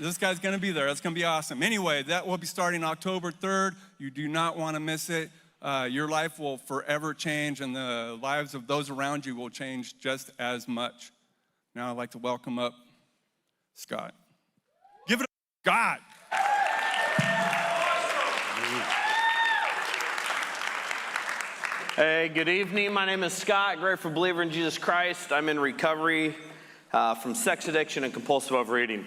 This guy's going to be there. That's going to be awesome. Anyway, that will be starting October 3rd. You do not want to miss it. Your life will forever change, and the lives of those around you will change just as much. Now I'd like to welcome up Scott. Give it up, Scott. Hey, good evening. My name is Scott, grateful believer in Jesus Christ. I'm in recovery from sex addiction and compulsive overeating.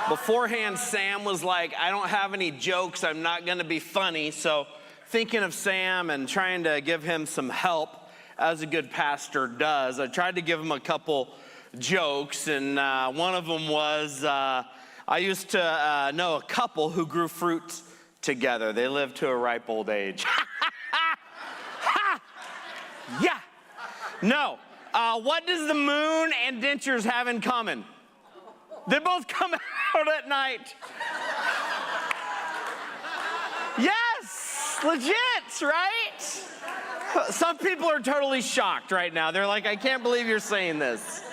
Beforehand, Sam was like, I don't have any jokes. I'm not going to be funny. So thinking of Sam and trying to give him some help, as a good pastor does, I tried to give him a couple jokes. And one of them was, I used to know a couple who grew fruit together. They lived to a ripe old age. Yeah. No. What does the moon and dentures have in common? They both come out at night. Yes, legit, right? Some people are totally shocked right now. They're like, I can't believe you're saying this.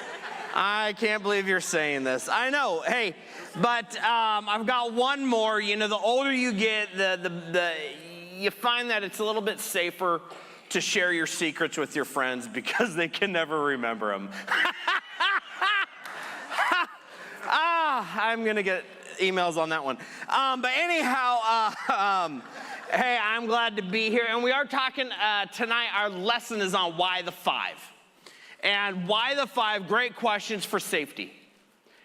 I can't believe you're saying this. I know, hey, but I've got one more. You know, the older you get, you find that it's a little bit safer to share your secrets with your friends because they can never remember them. I'm going to get emails on that one. But anyhow, hey, I'm glad to be here. And we are talking tonight, our lesson is on why the 5. And why the 5, great questions for safety.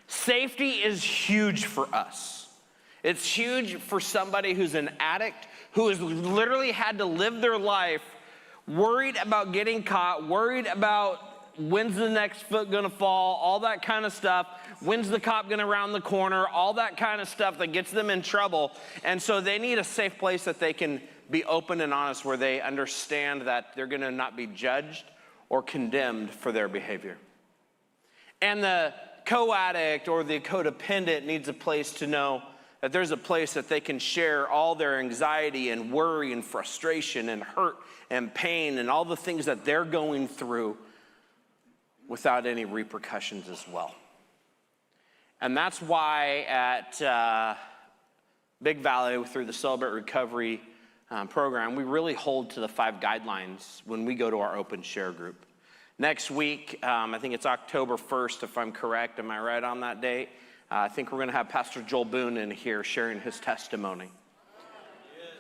Safety is huge for us. It's huge for somebody who's an addict, who has literally had to live their life worried about getting caught, worried about when's the next foot gonna fall, all that kind of stuff. When's the cop gonna round the corner, all that kind of stuff that gets them in trouble. And so they need a safe place that they can be open and honest, where they understand that they're gonna not be judged or condemned for their behavior. And the co-addict or the codependent needs a place to know that there's a place that they can share all their anxiety and worry and frustration and hurt and pain and all the things that they're going through without any repercussions as well. And that's why at Big Valley, through the Celebrate Recovery program, we really hold to the 5 guidelines when we go to our open share group. Next week, I think it's October 1st, if I'm correct. Am I right on that date? I think we're going to have Pastor Joel Boone in here sharing his testimony.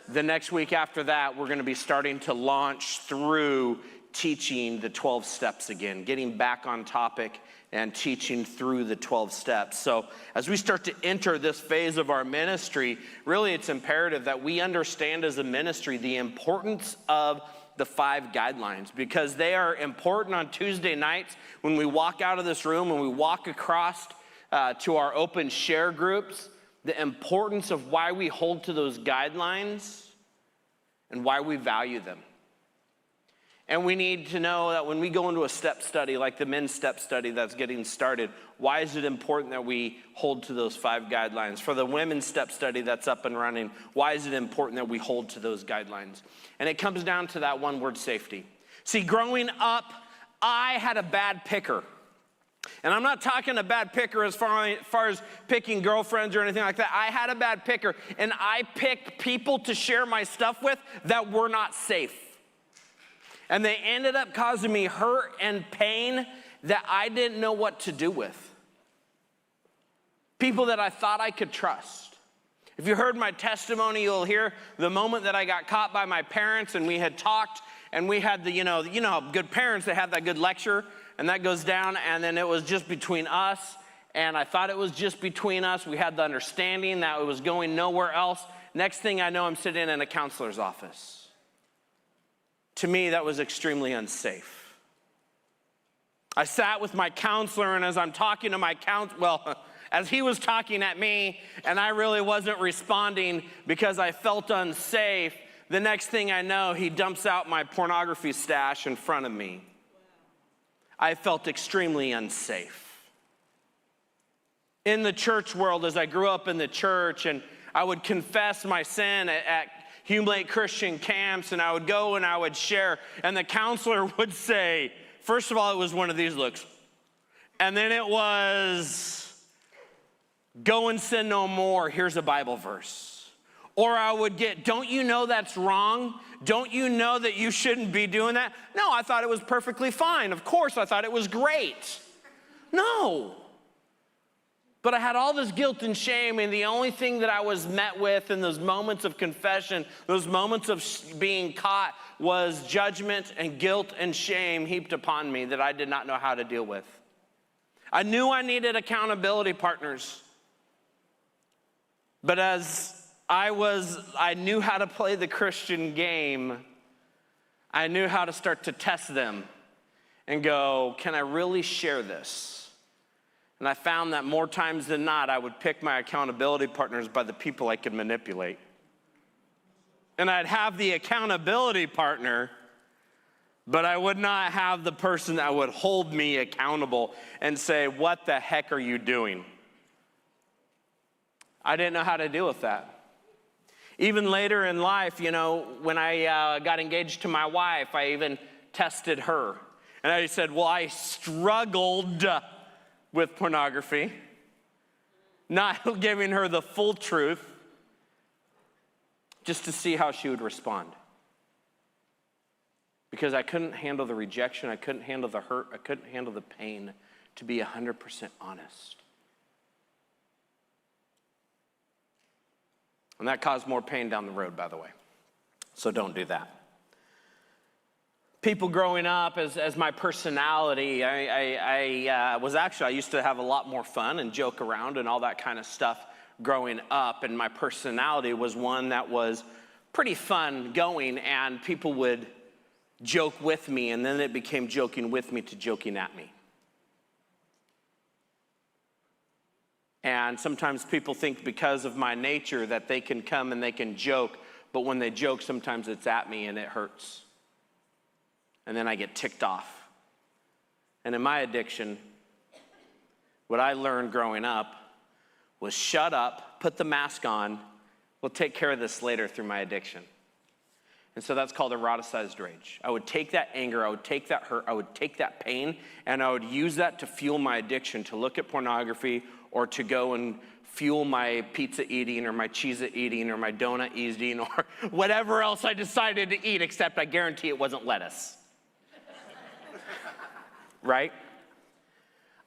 The next week after that, we're going to be starting to launch through teaching the 12 steps again, getting back on topic and teaching through the 12 steps. So as we start to enter this phase of our ministry, really it's imperative that we understand as a ministry the importance of the 5 guidelines, because they are important on Tuesday nights when we walk out of this room and we walk across to our open share groups, the importance of why we hold to those guidelines and why we value them. And we need to know that when we go into a step study, like the men's step study that's getting started, why is it important that we hold to those 5 guidelines? For the women's step study that's up and running, why is it important that we hold to those guidelines? And it comes down to that one word, safety. See, growing up, I had a bad picker. And I'm not talking a bad picker as far as picking girlfriends or anything like that. I had a bad picker, and I picked people to share my stuff with that were not safe. And they ended up causing me hurt and pain that I didn't know what to do with. People that I thought I could trust. If you heard my testimony, you'll hear the moment that I got caught by my parents and we had talked and we had the, you know how good parents, they have that good lecture and that goes down, and then it was just between us, and I thought it was just between us. We had the understanding that it was going nowhere else. Next thing I know, I'm sitting in a counselor's office. To me, that was extremely unsafe. I sat with my counselor, and as I'm talking to my as he was talking at me, and I really wasn't responding because I felt unsafe, the next thing I know, he dumps out my pornography stash in front of me. I felt extremely unsafe. In the church world, as I grew up in the church, and I would confess my sin at Hume Lake Christian camps, and I would go and I would share, and the counselor would say, first of all, it was one of these looks, and then it was, go and sin no more, here's a Bible verse. Or I would get, don't you know that's wrong? Don't you know that you shouldn't be doing that? No, I thought it was perfectly fine. Of course, I thought it was great. No. But I had all this guilt and shame, and the only thing that I was met with in those moments of confession, those moments of being caught, was judgment and guilt and shame heaped upon me that I did not know how to deal with. I knew I needed accountability partners. But as I knew how to play the Christian game, I knew how to start to test them and go, can I really share this? And I found that more times than not, I would pick my accountability partners by the people I could manipulate. And I'd have the accountability partner, but I would not have the person that would hold me accountable and say, what the heck are you doing? I didn't know how to deal with that. Even later in life, when I got engaged to my wife, I even tested her. And I said, well, I struggled with pornography, not giving her the full truth, just to see how she would respond. Because I couldn't handle the rejection, I couldn't handle the hurt, I couldn't handle the pain, to be 100% honest. And that caused more pain down the road, by the way. So don't do that. People growing up, as my personality, I used to have a lot more fun and joke around and all that kind of stuff growing up. And my personality was one that was pretty fun going, and people would joke with me, and then it became joking with me to joking at me. And sometimes people think because of my nature that they can come and they can joke, but when they joke, sometimes it's at me and it hurts. And then I get ticked off. And in my addiction, what I learned growing up was shut up, put the mask on, we'll take care of this later through my addiction. And so that's called eroticized rage. I would take that anger, I would take that hurt, I would take that pain, and I would use that to fuel my addiction, to look at pornography or to go and fuel my pizza eating or my cheese eating or my donut eating or whatever else I decided to eat, except I guarantee it wasn't lettuce. Right?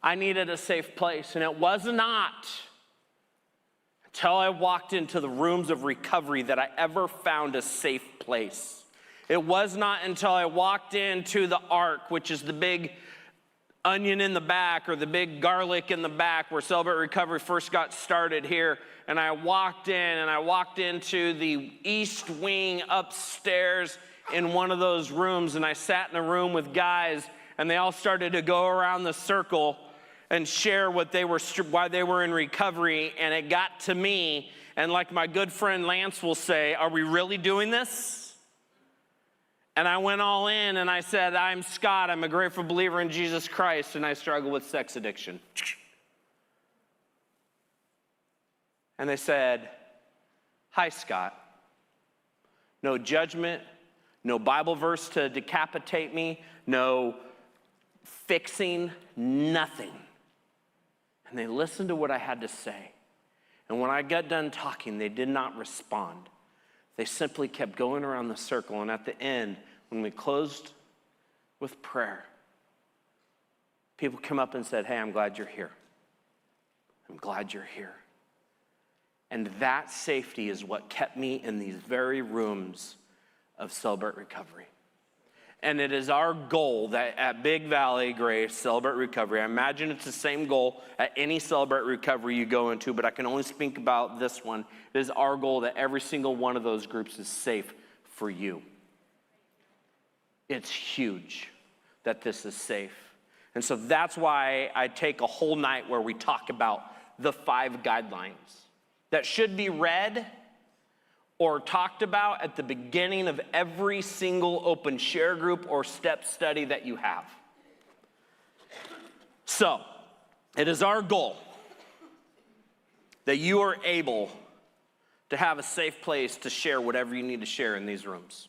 I needed a safe place, and it was not until I walked into the rooms of recovery that I ever found a safe place. It was not until I walked into the Ark, which is the big onion in the back or the big garlic in the back where Celebrate Recovery first got started here, and I walked into the east wing upstairs in one of those rooms, and I sat in a room with guys, and they all started to go around the circle and share why they were in recovery, and it got to me, and like my good friend Lance will say, are we really doing this? And I went all in, and I said, I'm Scott, I'm a grateful believer in Jesus Christ, and I struggle with sex addiction. And they said, hi, Scott. No judgment, no Bible verse to decapitate me, no fixing, nothing. And they listened to what I had to say. And when I got done talking, they did not respond. They simply kept going around the circle. And at the end, when we closed with prayer, people came up and said, hey, I'm glad you're here. I'm glad you're here. And that safety is what kept me in these very rooms of Celebrate Recovery. And it is our goal that at Big Valley Grace, Celebrate Recovery, I imagine it's the same goal at any Celebrate Recovery you go into, but I can only speak about this one. It is our goal that every single one of those groups is safe for you. It's huge that this is safe. And so that's why I take a whole night where we talk about the 5 guidelines that should be read or talked about at the beginning of every single open share group or step study that you have. So, it is our goal that you are able to have a safe place to share whatever you need to share in these rooms.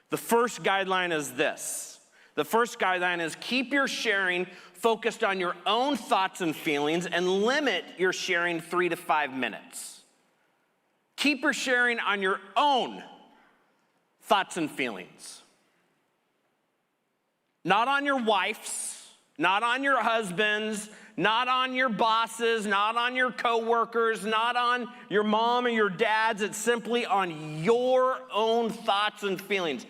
The first guideline is this. The first guideline is keep your sharing focused on your own thoughts and feelings and limit your sharing 3 to 5 minutes. Keep your sharing on your own thoughts and feelings. Not on your wife's, not on your husband's, not on your bosses, not on your coworkers, not on your mom or your dad's. It's simply on your own thoughts and feelings.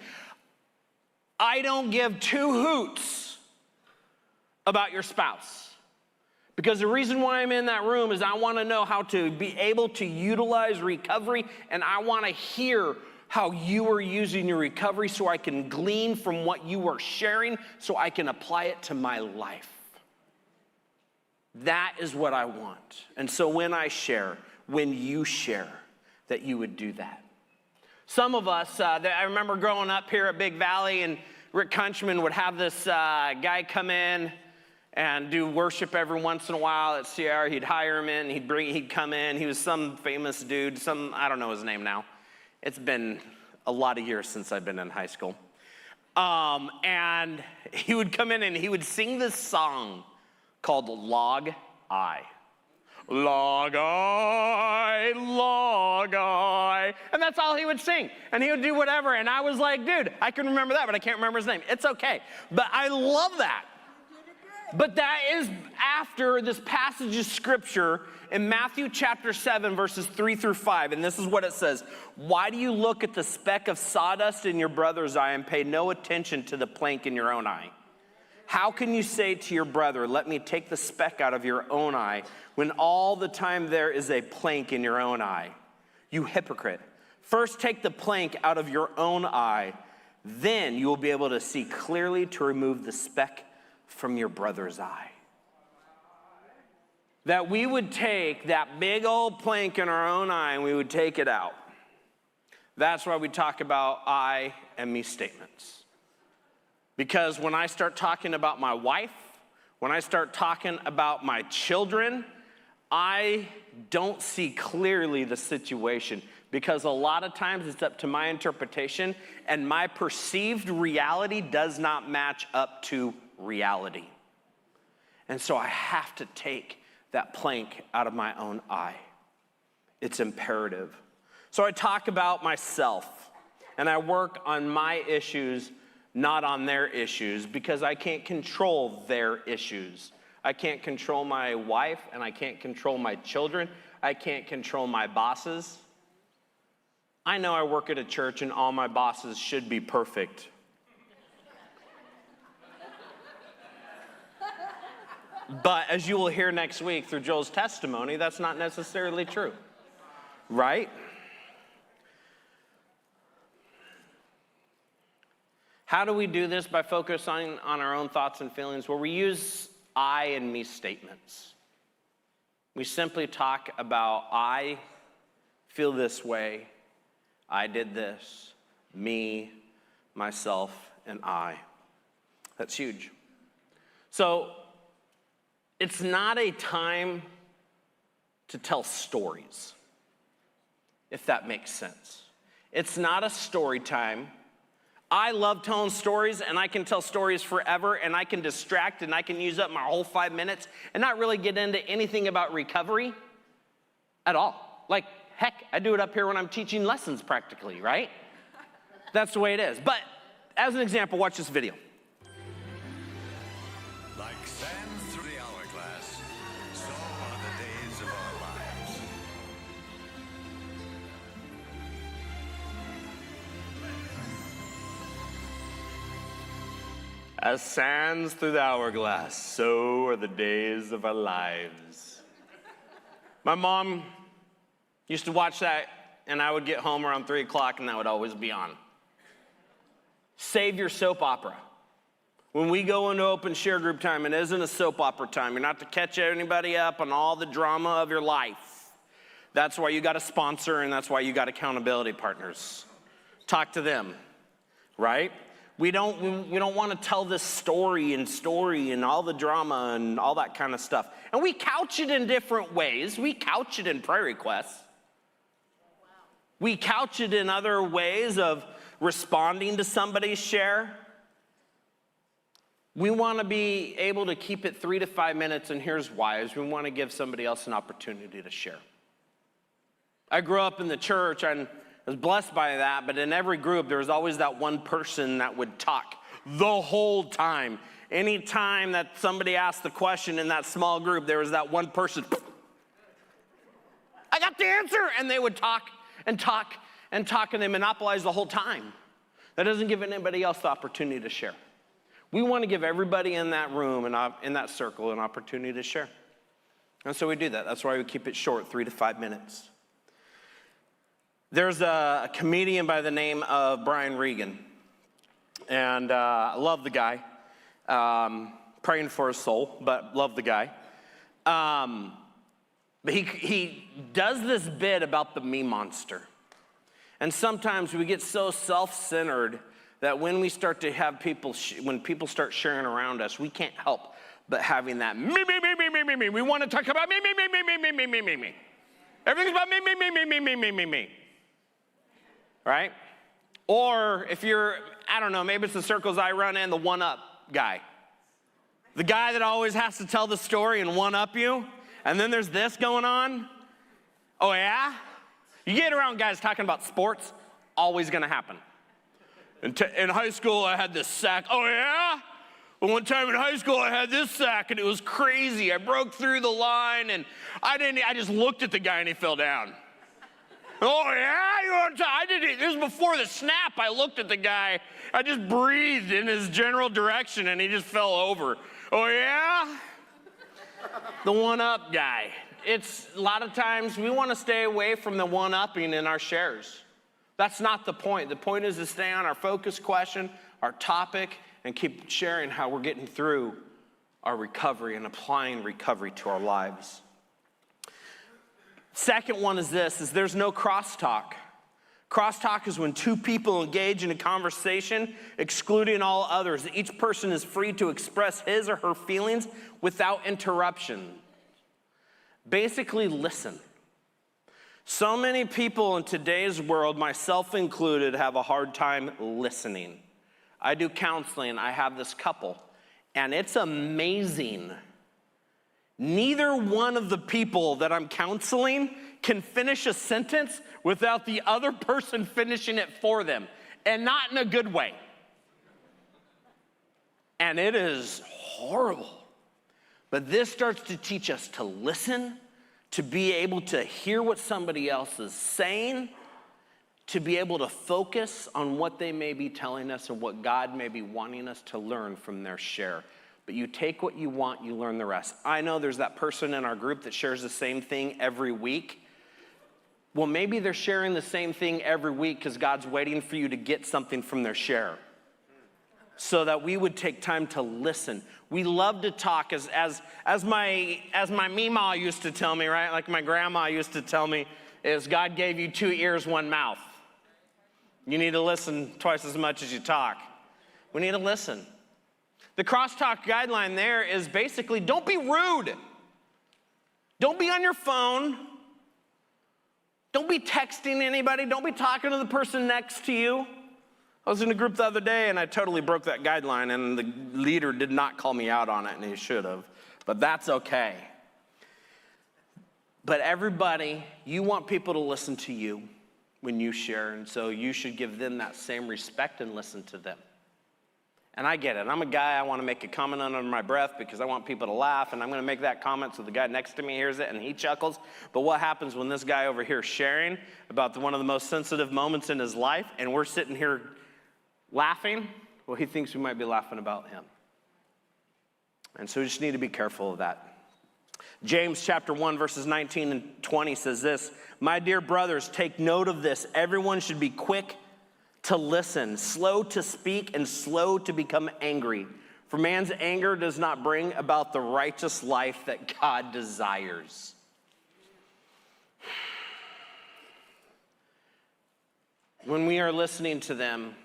I don't give 2 hoots about your spouse. Because the reason why I'm in that room is I want to know how to be able to utilize recovery, and I want to hear how you are using your recovery so I can glean from what you are sharing so I can apply it to my life. That is what I want. And so when I share, when you share, that you would do that. Some of us, I remember growing up here at Big Valley, and Rick Kunchman would have this guy come in and do worship every once in a while at Sierra. He'd hire him in, he'd come in. He was some famous dude, I don't know his name now. It's been a lot of years since I've been in high school. And he would come in and he would sing this song called Log I. Log I, log I. And that's all he would sing. And he would do whatever. And I was like, dude, I can remember that, but I can't remember his name. It's okay. But I love that. But that is after this passage of scripture in Matthew chapter 7, verses 3 through 5. And this is what it says. Why do you look at the speck of sawdust in your brother's eye and pay no attention to the plank in your own eye? How can you say to your brother, let me take the speck out of your own eye, when all the time there is a plank in your own eye? You hypocrite. First take the plank out of your own eye, then you will be able to see clearly to remove the speck from your brother's eye. That we would take that big old plank in our own eye and we would take it out. That's why we talk about I and me statements. Because when I start talking about my wife, when I start talking about my children, I don't see clearly the situation, because a lot of times it's up to my interpretation and my perceived reality does not match up to reality. And so I have to take that plank out of my own eye. It's imperative. So I talk about myself and I work on my issues, not on their issues, because I can't control their issues. I can't control my wife and I can't control my children. I can't control my bosses. I know I work at a church and all my bosses should be perfect. But as you will hear next week through Joel's testimony, that's not necessarily true, right? How do we do this? By focusing on our own thoughts and feelings, where we use I and me statements. We simply talk about I feel this way, I did this, me, myself, and I. That's huge. So it's not a time to tell stories, if that makes sense. It's not a story time. I love telling stories, and I can tell stories forever, and I can distract, and I can use up my whole 5 minutes and not really get into anything about recovery at all. Like, heck, I do it up here when I'm teaching lessons practically, right? That's the way it is. But as an example, watch this video. Like sand through the hourglass, so are the days of our lives. As sands through the hourglass, so are the days of our lives. My mom used to watch that, and I would get home around 3 o'clock, and that would always be on. Save your soap opera. When we go into open share group time, it isn't a soap opera time. You're not to catch anybody up on all the drama of your life. That's why you got a sponsor, and that's why you got accountability partners. Talk to them, right? We don't want to tell this story and all the drama and all that kind of stuff. And we couch it in different ways. We couch it in prayer requests. We couch it in other ways of responding to somebody's share. We want to be able to keep it 3 to 5 minutes, and here's why, is we want to give somebody else an opportunity to share. I grew up in the church and was blessed by that, but in every group, there was always that one person that would talk the whole time. Anytime that somebody asked the question in that small group, there was that one person, I got the answer, and they would talk and talk and talk, and they monopolized the whole time. That doesn't give anybody else the opportunity to share. We want to give everybody in that room and in that circle an opportunity to share. And so we do that. That's why we keep it short, 3 to 5 minutes. There's a comedian by the name of Brian Regan. And I love the guy. Praying for his soul, but love the guy. But he does this bit about the me monster. And sometimes we get so self-centered that when we start to have when people start sharing around us, we can't help but having that me. We want to talk about me. Everything's about me. Right? Or if you're, I don't know, maybe it's the circles I run in, the one-up guy. The guy that always has to tell the story and one-up you. And then there's this going on. Oh, yeah? You get around guys talking about sports, always going to happen. In high school, I had this sack. Oh, yeah? Well, one time in high school, I had this sack, and it was crazy. I broke through the line, and I just looked at the guy, and he fell down. Oh, yeah? You want to talk? I did it. This was before the snap. I looked at the guy. I just breathed in his general direction, and he just fell over. Oh, yeah? The one-up guy. It's a lot of times we want to stay away from the one-upping in our shares. That's not the point. The point is to stay on our focus question, our topic, and keep sharing how we're getting through our recovery and applying recovery to our lives. Second one is this, is there's no crosstalk. Crosstalk is when two people engage in a conversation, excluding all others. Each person is free to express his or her feelings without interruption. Basically, listen. So many people in today's world, myself included, have a hard time listening. I do counseling. I have this couple, and it's amazing. Neither one of the people that I'm counseling can finish a sentence without the other person finishing it for them, and not in a good way. And it is horrible. But this starts to teach us to listen, to be able to hear what somebody else is saying, to be able to focus on what they may be telling us and what God may be wanting us to learn from their share. But you take what you want, you learn the rest. I know there's that person in our group that shares the same thing every week. Well, maybe they're sharing the same thing every week because God's waiting for you to get something from their share, so that we would take time to listen. We love to talk, as my Meemaw used to tell me, right? Like my grandma used to tell me, is God gave you 2 ears, 1 mouth. You need to listen twice as much as you talk. We need to listen. The crosstalk guideline there is basically, don't be rude. Don't be on your phone. Don't be texting anybody. Don't be talking to the person next to you. I was in a group the other day, and I totally broke that guideline, and the leader did not call me out on it, and he should have. But that's okay. But everybody, you want people to listen to you when you share, and so you should give them that same respect and listen to them. And I get it. I'm a guy, I want to make a comment under my breath because I want people to laugh, and I'm going to make that comment so the guy next to me hears it and he chuckles. But what happens when this guy over here is sharing about one of the most sensitive moments in his life, and we're sitting here laughing? Well, he thinks we might be laughing about him. And so we just need to be careful of that. James chapter 1, verses 19 and 20 says this, "My dear brothers, take note of this. Everyone should be quick to listen, slow to speak, and slow to become angry. For man's anger does not bring about the righteous life that God desires." When we are listening to them,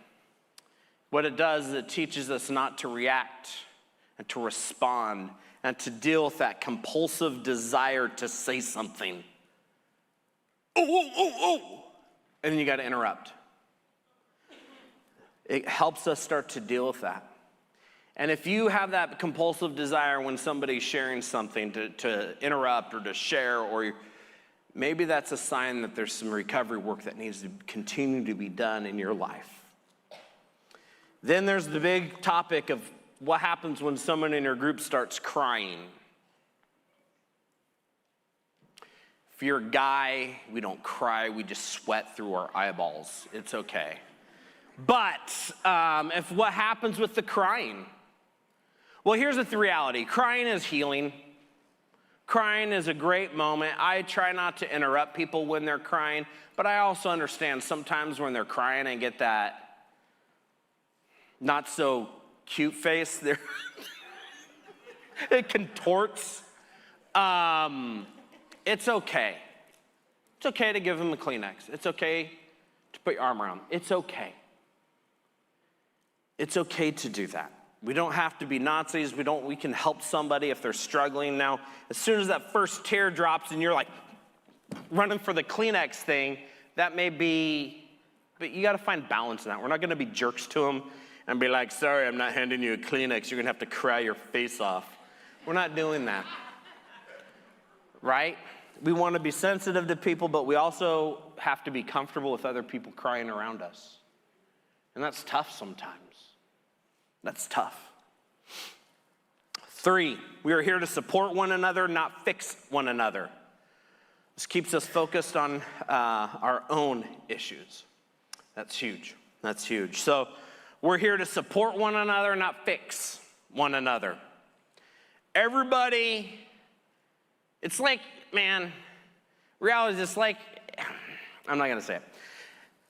what it does is it teaches us not to react and to respond and to deal with that compulsive desire to say something. Oh. And then you got to interrupt. It helps us start to deal with that. And if you have that compulsive desire when somebody's sharing something to interrupt or to share, or maybe that's a sign that there's some recovery work that needs to continue to be done in your life. Then there's the big topic of what happens when someone in your group starts crying. If you're a guy, we don't cry, we just sweat through our eyeballs. It's okay. But if what happens with the crying? Well, here's the reality. Crying is healing. Crying is a great moment. I try not to interrupt people when they're crying, but I also understand sometimes when they're crying, I get that not so cute face. It contorts. It's okay. It's okay to give them a Kleenex. It's okay to put your arm around them. It's okay. It's okay to do that. We don't have to be Nazis. We can help somebody if they're struggling. Now, as soon as that first tear drops and you're like running for the Kleenex thing, that may be, but you got to find balance in that. We're not going to be jerks to them and be like, sorry, I'm not handing you a Kleenex. You're going to have to cry your face off. We're not doing that, right? We want to be sensitive to people, but we also have to be comfortable with other people crying around us. And that's tough sometimes. That's tough. 3, we are here to support one another, not fix one another. This keeps us focused on our own issues. That's huge. That's huge. So we're here to support one another, not fix one another. Everybody, it's like, man, reality is just like, I'm not going to say it.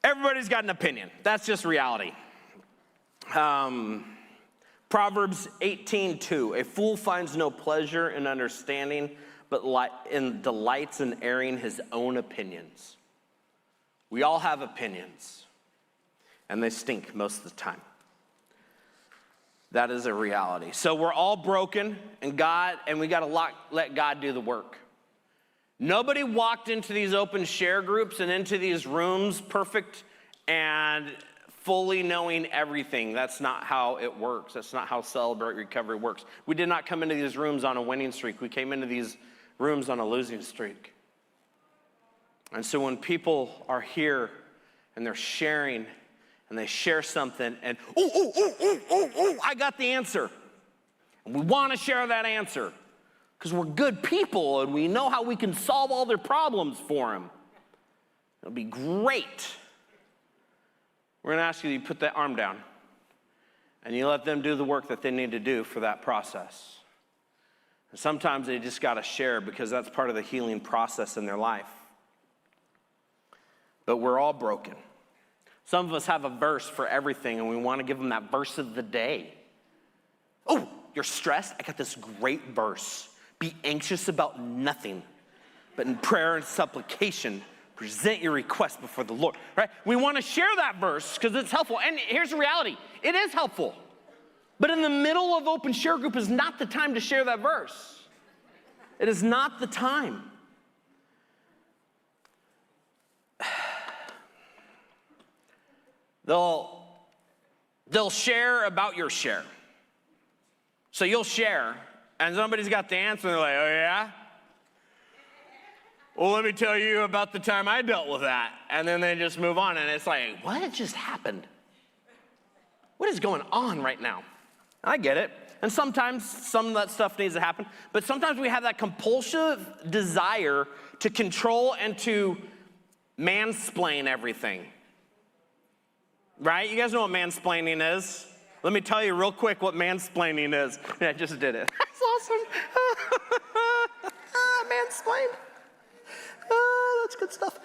Everybody's got an opinion. That's just reality. Proverbs 18:2, a fool finds no pleasure in understanding, but delights in airing his own opinions. We all have opinions, and they stink most of the time. That is a reality. So we're all broken, and we got to let God do the work. Nobody walked into these open share groups and into these rooms perfect and fully knowing everything. That's not how it works. That's not how Celebrate Recovery works. We did not come into these rooms on a winning streak. We came into these rooms on a losing streak. And so when people are here and they're sharing and they share something and, I got the answer. And we want to share that answer because we're good people and we know how we can solve all their problems for them. It'll be great. We're going to ask you to put that arm down and you let them do the work that they need to do for that process. And sometimes they just got to share because that's part of the healing process in their life. But we're all broken. Some of us have a verse for everything and we want to give them that verse of the day. Oh, you're stressed? I got this great verse. Be anxious about nothing, but in prayer and supplication, present your request before the Lord, right? We want to share that verse because it's helpful. And here's the reality. It is helpful. But in the middle of open share group is not the time to share that verse. It is not the time. They'll share about your share. So you'll share, and somebody's got the answer, and they're like, oh yeah? Well, let me tell you about the time I dealt with that. And then they just move on, and it's like, what just happened? What is going on right now? I get it. And sometimes some of that stuff needs to happen. But sometimes we have that compulsive desire to control and to mansplain everything. Right? You guys know what mansplaining is? Let me tell you real quick what mansplaining is. Yeah, I just did it. That's awesome. Mansplained. That's good stuff.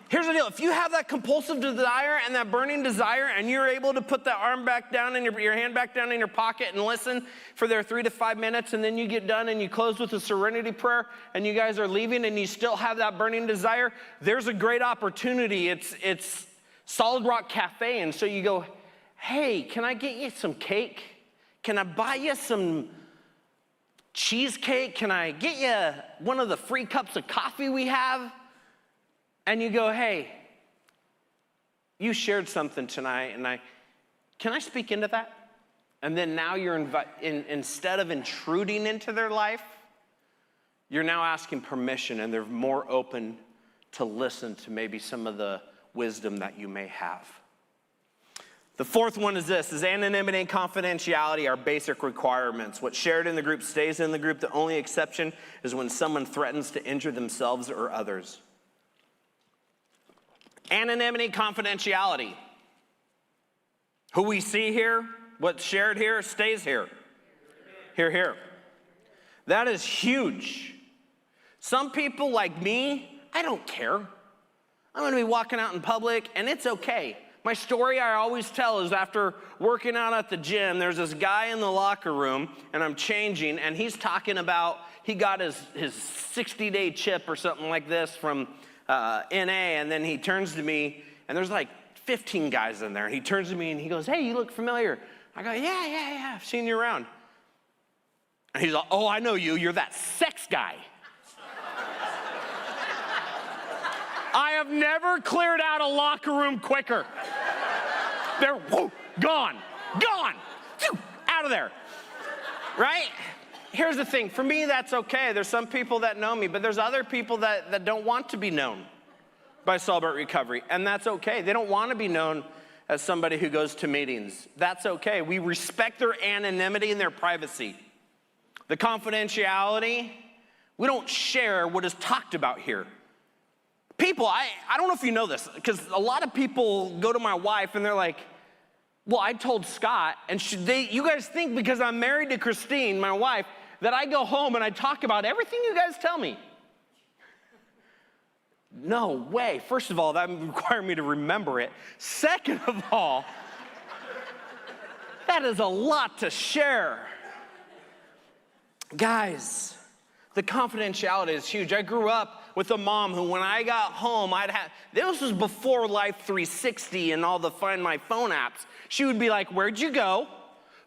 Here's the deal. If you have that compulsive desire and that burning desire and you're able to put that arm back down and your hand back down in your pocket and listen for their 3 to 5 minutes, and then you get done and you close with a serenity prayer and you guys are leaving and you still have that burning desire, there's a great opportunity. It's Solid Rock Cafe, and so you go, hey, can I get you some cake? Can I buy you some cheesecake? Can I get you one of the free cups of coffee we have? And you go, hey, you shared something tonight, and can I speak into that? And then now you're instead of intruding into their life, you're now asking permission, and they're more open to listen to maybe some of the wisdom that you may have. The fourth one is this, is anonymity and confidentiality are basic requirements. What's shared in the group stays in the group. The only exception is when someone threatens to injure themselves or others. Anonymity, confidentiality. Who we see here, what's shared here, stays here. Here, here. That is huge. Some people like me, I don't care. I'm gonna be walking out in public and it's okay. My story I always tell is after working out at the gym, there's this guy in the locker room and I'm changing and he's talking about, he got his 60-day chip or something like this from NA, and then he turns to me and there's like 15 guys in there. He turns to me and he goes, hey, you look familiar. I go, yeah, I've seen you around. And he's like, oh, I know you, you're that sex guy. I have never cleared out a locker room quicker. They're gone, out of there, right? Here's the thing, for me that's okay. There's some people that know me, but there's other people that don't want to be known by Celebrate Recovery, and that's okay. They don't want to be known as somebody who goes to meetings. That's okay. We respect their anonymity and their privacy. The confidentiality, we don't share what is talked about here. People, I don't know if you know this, because a lot of people go to my wife and they're like, well, I told Scott, and you guys think because I'm married to Christine, my wife, that I go home and I talk about everything you guys tell me. No way. First of all, that would require me to remember it. Second of all, that is a lot to share. Guys, the confidentiality is huge. I grew up with a mom who, when I got home, this was before Life 360 and all the Find My Phone apps. She would be like, where'd you go?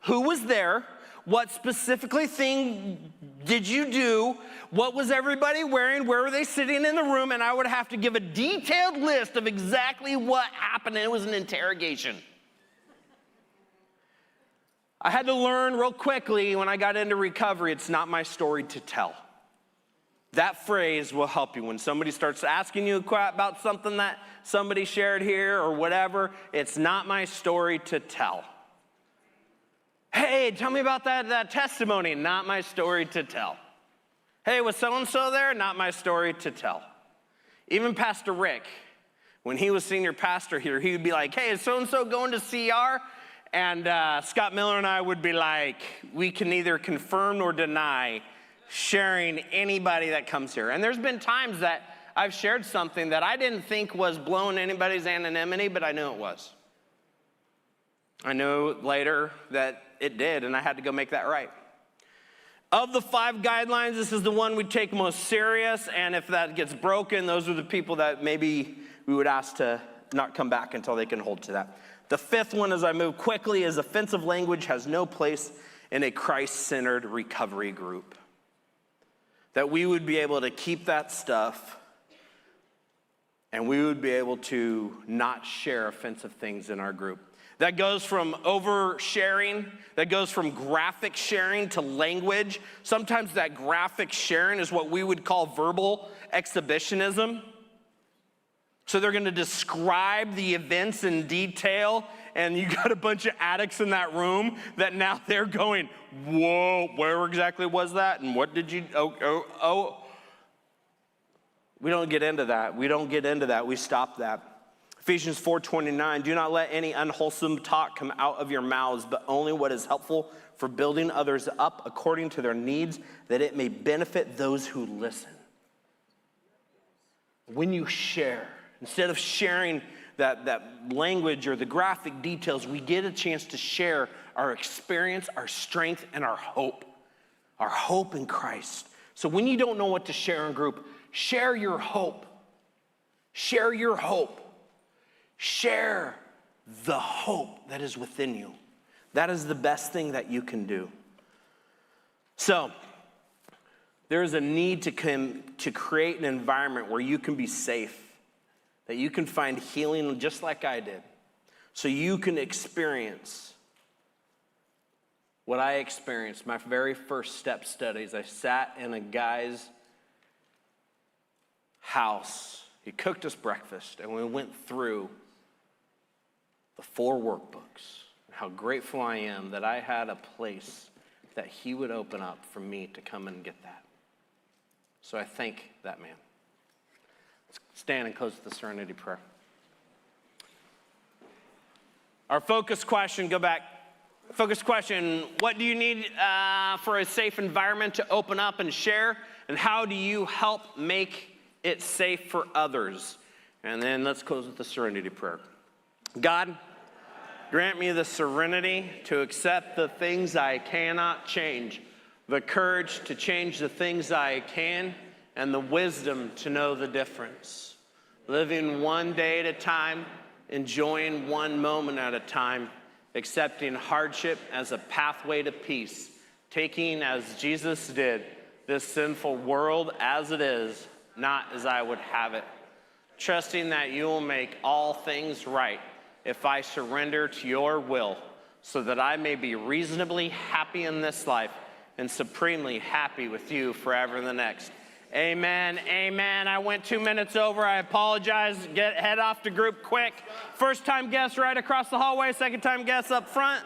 Who was there? What specifically thing did you do? What was everybody wearing? Where were they sitting in the room? And I would have to give a detailed list of exactly what happened, and it was an interrogation. I had to learn real quickly when I got into recovery, it's not my story to tell. That phrase will help you. When somebody starts asking you about something that somebody shared here or whatever, it's not my story to tell. Hey, tell me about that testimony. Not my story to tell. Hey, was so-and-so there? Not my story to tell. Even Pastor Rick, when he was senior pastor here, he would be like, hey, is so-and-so going to CR? And Scott Miller and I would be like, we can neither confirm nor deny sharing anybody that comes here. And there's been times that I've shared something that I didn't think was blowing anybody's anonymity, but I knew it was. I knew later that it did, and I had to go make that right. Of the 5 guidelines, this is the one we take most serious, and if that gets broken, those are the people that maybe we would ask to not come back until they can hold to that. The 5th one, as I move quickly, is offensive language has no place in a Christ-centered recovery group. That we would be able to keep that stuff, and we would be able to not share offensive things in our group. That goes from oversharing, that goes from graphic sharing to language. Sometimes that graphic sharing is what we would call verbal exhibitionism. So they're gonna describe the events in detail, and you got a bunch of addicts in that room that now they're going, whoa, where exactly was that? And what did you, oh. We don't get into that. We stop that. Ephesians 4:29, do not let any unwholesome talk come out of your mouths, but only what is helpful for building others up according to their needs, that it may benefit those who listen. When you share, instead of sharing that language or the graphic details, we get a chance to share our experience, our strength, and our hope in Christ. So when you don't know what to share in group, share your hope. Share your hope. Share the hope that is within you. That is the best thing that you can do. So, there is a need to create an environment where you can be safe, that you can find healing just like I did, so you can experience what I experienced, my very first step studies, I sat in a guy's house. He cooked us breakfast, and we went through the 4 workbooks. How grateful I am that I had a place that he would open up for me to come and get that. So I thank that man. Let's stand and close with the Serenity Prayer. Our focus question, go back. Focus question, what do you need for a safe environment to open up and share? And how do you help make it safe for others? And then let's close with the Serenity Prayer. God, grant me the serenity to accept the things I cannot change, the courage to change the things I can, and the wisdom to know the difference. Living one day at a time, enjoying one moment at a time, accepting hardship as a pathway to peace, taking, as Jesus did, this sinful world as it is, not as I would have it. Trusting that you will make all things right if I surrender to your will, so that I may be reasonably happy in this life and supremely happy with you forever in the next. Amen, amen. I went 2 minutes over. I apologize. Head off to group quick. First time guests right across the hallway. Second time guests up front.